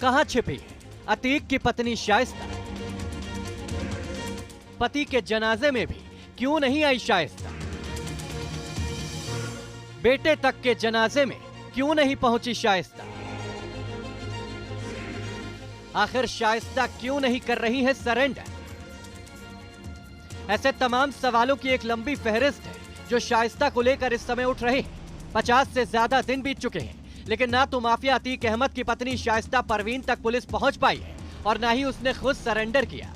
कहां छिपी है अतीक की पत्नी शाइस्ता? पति के जनाजे में भी क्यों नहीं आई शाइस्ता? बेटे तक के जनाजे में क्यों नहीं पहुंची शाइस्ता? आखिर शाइस्ता क्यों नहीं कर रही है सरेंडर? ऐसे तमाम सवालों की एक लंबी फहरिस्त है जो शाइस्ता को लेकर इस समय उठ रहे हैं। 50 से ज्यादा दिन बीत चुके हैं, लेकिन ना तो माफिया अतीक अहमद की पत्नी शाइस्ता परवीन तक पुलिस पहुंच पाई है और ना ही उसने खुद सरेंडर किया।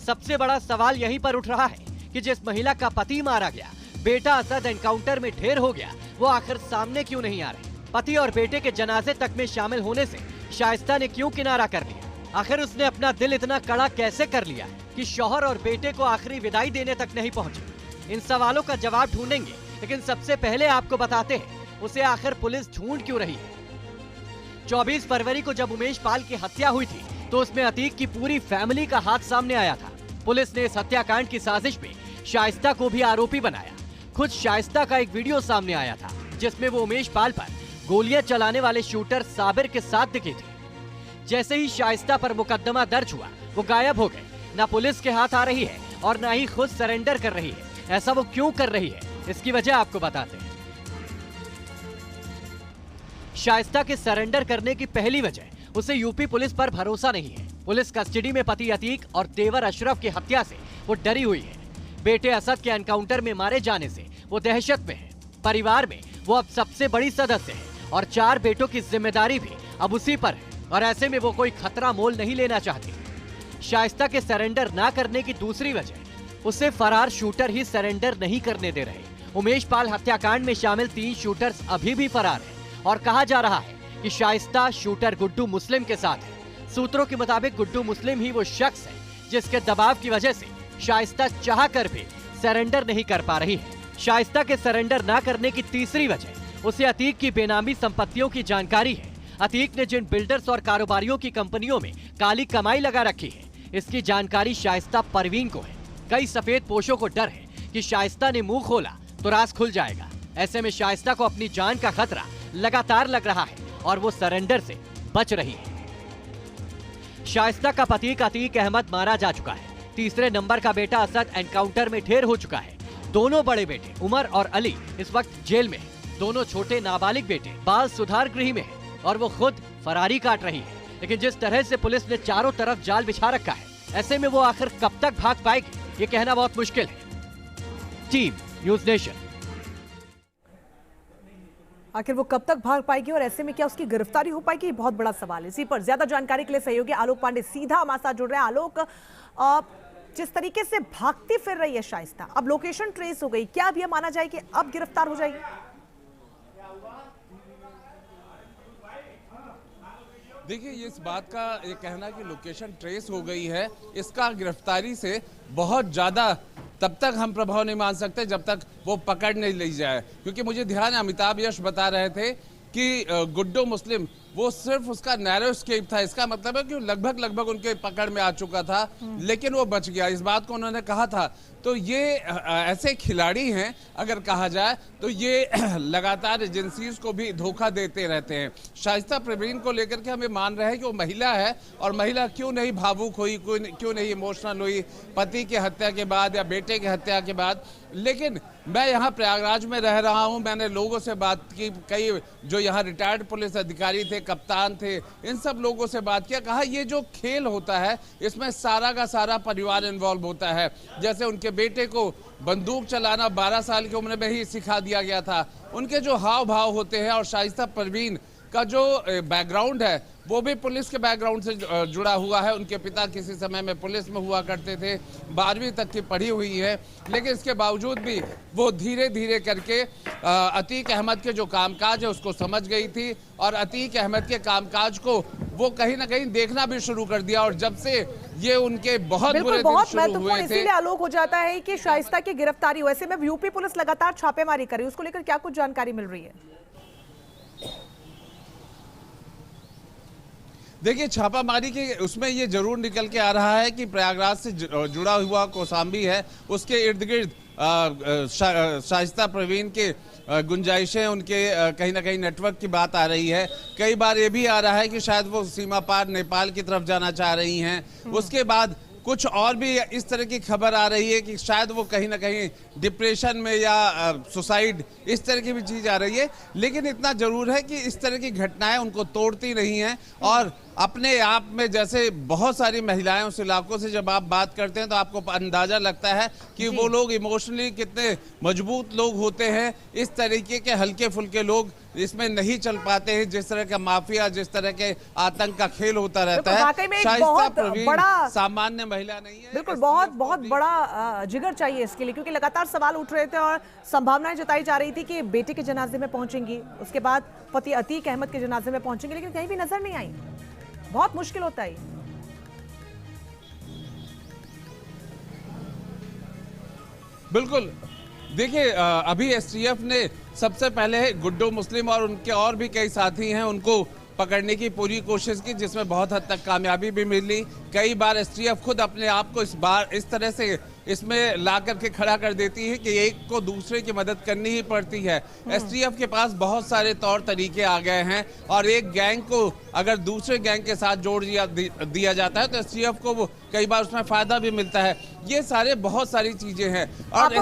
सबसे बड़ा सवाल यहीं पर उठ रहा है कि जिस महिला का पति मारा गया, बेटा असद एनकाउंटर में ढेर हो गया, वो आखिर सामने क्यों नहीं आ रहे? पति और बेटे के जनाजे तक में शामिल होने से शाइस्ता ने क्यों किनारा कर लिया? आखिर उसने अपना दिल इतना कड़ा कैसे कर लिया कि शौहर और बेटे को आखिरी विदाई देने तक नहीं पहुंची? इन सवालों का जवाब ढूंढेंगे, लेकिन सबसे पहले आपको बताते हैं उसे आखिर पुलिस ढूंढ क्यों रही है। 24 फरवरी को जब उमेश पाल की हत्या हुई थी तो उसमें अतीक की पूरी फैमिली का हाथ सामने आया था। पुलिस ने इस हत्याकांड की साजिश में शाइस्ता को भी आरोपी बनाया। खुद शाइस्ता का एक वीडियो सामने आया था जिसमें वो उमेश पाल पर गोलियां चलाने वाले शूटर साबिर के साथ दिखी थी। जैसे ही शाइस्ता पर मुकदमा दर्ज हुआ, वो गायब हो गए। ना पुलिस के हाथ आ रही है और ना ही खुद सरेंडर कर रही है। ऐसा वो क्यों कर रही है, इसकी वजह आपको बताते हैं। शाइस्ता के सरेंडर करने की पहली वजह उसे यूपी पुलिस पर भरोसा नहीं है। पुलिस कस्टडी में पति अतीक और देवर अशरफ की हत्या से वो डरी हुई है। बेटे असद के एनकाउंटर में मारे जाने से वो दहशत में है। परिवार में वो अब सबसे बड़ी सदस्य है और 4 बेटों की जिम्मेदारी भी अब उसी पर है और ऐसे में वो कोई खतरा मोल नहीं लेना चाहती। शाइस्ता के सरेंडर ना करने की दूसरी वजह उसे फरार शूटर ही सरेंडर नहीं करने दे रहे। उमेश पाल हत्याकांड में शामिल 3 शूटर्स अभी भी फरार हैं और कहा जा रहा है कि शाइस्ता शूटर गुड्डू मुस्लिम के साथ है। सूत्रों के मुताबिक गुड्डू मुस्लिम ही वो शख्स है जिसके दबाव की वजह से शाइस्ता चाह कर भी सरेंडर नहीं कर पा रही है। शाइस्ता के सरेंडर ना करने की तीसरी वजह उसे अतीक की बेनामी संपत्तियों की जानकारी है। अतीक ने जिन बिल्डर्स और कारोबारियों की कंपनियों में काली कमाई लगा रखी है, इसकी जानकारी शाइस्ता परवीन को है। कई सफेद पोशों को डर है कि शाइस्ता ने मुंह खोला तो राज खुल जाएगा। ऐसे में शाइस्ता को अपनी जान का खतरा लगातार लग रहा है और वो सरेंडर से बच रही है। शाइस्ता का पति अतीक अहमद मारा जा चुका है। तीसरे नंबर का बेटा असद एनकाउंटर में ढेर हो चुका है। दोनों बड़े बेटे उमर और अली इस वक्त जेल में है। दोनों छोटे नाबालिग बेटे बाल सुधार गृह में है और वो खुद फरारी काट रही है। लेकिन जिस तरह से पुलिस ने चारों तरफ जाल बिछा रखा है, ऐसे में वो आखिर कब तक भाग पाएगी, ये कहना बहुत मुश्किल है। Team news nation. आखिर वो कब तक भाग पाएगी और ऐसे में क्या उसकी गिरफ्तारी हो पाएगी, बहुत बड़ा सवाल है। इसी पर ज्यादा जानकारी के लिए सहयोगी आलोक पांडे सीधा हमारे साथ जुड़ रहे हैं। आलोक, जिस तरीके से भागती फिर रही है शाइस्ता, अब लोकेशन ट्रेस हो गई, क्या अब यह माना जाए कि अब गिरफ्तार हो जाएगी? देखिए, इस बात का ये कहना कि लोकेशन ट्रेस हो गई है, इसका गिरफ्तारी से बहुत ज़्यादा तब तक हम प्रभाव नहीं मान सकते जब तक वो पकड़ नहीं ली जाए। क्योंकि मुझे ध्यान है, अमिताभ यश बता रहे थे कि गुड्डू मुस्लिम वो सिर्फ उसका नैरो स्केप था। इसका मतलब है कि लगभग उनके पकड़ में आ चुका था, लेकिन वो बच गया। इस बात को उन्होंने कहा था। तो ये ऐसे खिलाड़ी हैं, अगर कहा जाए तो ये लगातार एजेंसीज को भी धोखा देते रहते हैं। शाइस्ता परवीन को लेकर के हमें मान रहे हैं कि वो महिला है और महिला क्यों नहीं भावुक हुई, क्यों नहीं इमोशनल हुई पति की हत्या के बाद या बेटे की हत्या के बाद। लेकिन मैं यहाँ प्रयागराज में रह रहा हूँ, मैंने लोगों से बात की, कई जो यहाँ रिटायर्ड पुलिस अधिकारी थे, कप्तान थे, इन सब लोगों से बात किया। कहा ये जो खेल होता है इसमें सारा का सारा परिवार इन्वॉल्व होता है। जैसे उनके बेटे को बंदूक चलाना 12 साल की उम्र में ही सिखा दिया गया था। उनके जो हाव भाव होते हैं और शाइस्ता परवीन का जो बैकग्राउंड है वो भी पुलिस के बैकग्राउंड से जुड़ा हुआ है। उनके पिता किसी समय में पुलिस में हुआ करते थे, 12वीं तक की पढ़ी हुई है। लेकिन इसके बावजूद भी वो धीरे धीरे करके अतीक अहमद के जो कामकाज है उसको समझ गई थी और अतीक अहमद के कामकाज को वो कहीं ना कहीं देखना भी शुरू कर दिया। और जब से ये उनके बहुत बुरे दिन शुरू हुए थे, इसीलिए आलोक हो जाता है कि शाइस्ता की गिरफ्तारी हो। ऐसे में यूपी पुलिस लगातार छापेमारी कर रही है, उसको लेकर क्या कुछ जानकारी मिल रही है? देखिए, छापामारी के उसमें ये जरूर निकल के आ रहा है कि प्रयागराज से जुड़ा हुआ कौसाम्बी है, उसके इर्द गिर्द शाइस्ता प्रवीण के गुंजाइशें, उनके कहीं ना कहीं नेटवर्क की बात आ रही है। कई बार ये भी आ रहा है कि शायद वो सीमा पार नेपाल की तरफ जाना चाह रही हैं। उसके बाद कुछ और भी इस तरह की खबर आ रही है कि शायद वो कहीं ना कहीं डिप्रेशन में या सुसाइड, इस तरह की भी चीज आ रही है। लेकिन इतना जरूर है कि इस तरह की घटनाएं उनको तोड़ती नहीं हैं और अपने आप में, जैसे बहुत सारी महिलाएं उस इलाकों से जब आप बात करते हैं तो आपको अंदाजा लगता है कि वो लोग इमोशनली कितने मजबूत लोग होते हैं। इस तरीके के हल्के फुल्के लोग इसमें नहीं चल पाते हैं। जिस तरह का माफिया, जिस तरह के आतंक का खेल होता रहता है। वाकई में एक शाइस्ता बहुत प्रवीण बड़ा, सामान्य महिला नहीं है। बिल्कुल बहुत बड़ा जिगर चाहिए इसके लिए, क्योंकि लगातार सवाल उठ रहे थे और संभावनाएं जताई जा रही थी कि बेटे के जनाजे में पहुंचेंगी, उसके बाद पति अतीक अहमद के जनाजे में पहुंचेंगे, लेकिन कहीं भी नजर नहीं आई। बहुत मुश्किल होता है। बिल्कुल, देखिए अभी एसटीएफ ने सबसे पहले गुड्डू मुस्लिम और उनके और भी कई साथी हैं उनको पकड़ने की पूरी कोशिश की, जिसमें बहुत हद तक कामयाबी भी मिली। कई बार एसटीएफ खुद अपने आप को इस तरह से इसमें ला करके खड़ा कर देती है कि एक को दूसरे की मदद करनी ही पड़ती है। एसटीएफ के पास बहुत सारे तौर तरीके आ गए हैं और एक गैंग को अगर दूसरे गैंग के साथ जोड़ दिया जाता है तो एसटीएफ को वो कई बार उसमें फायदा भी मिलता है। ये सारे बहुत सारी चीजें हैं और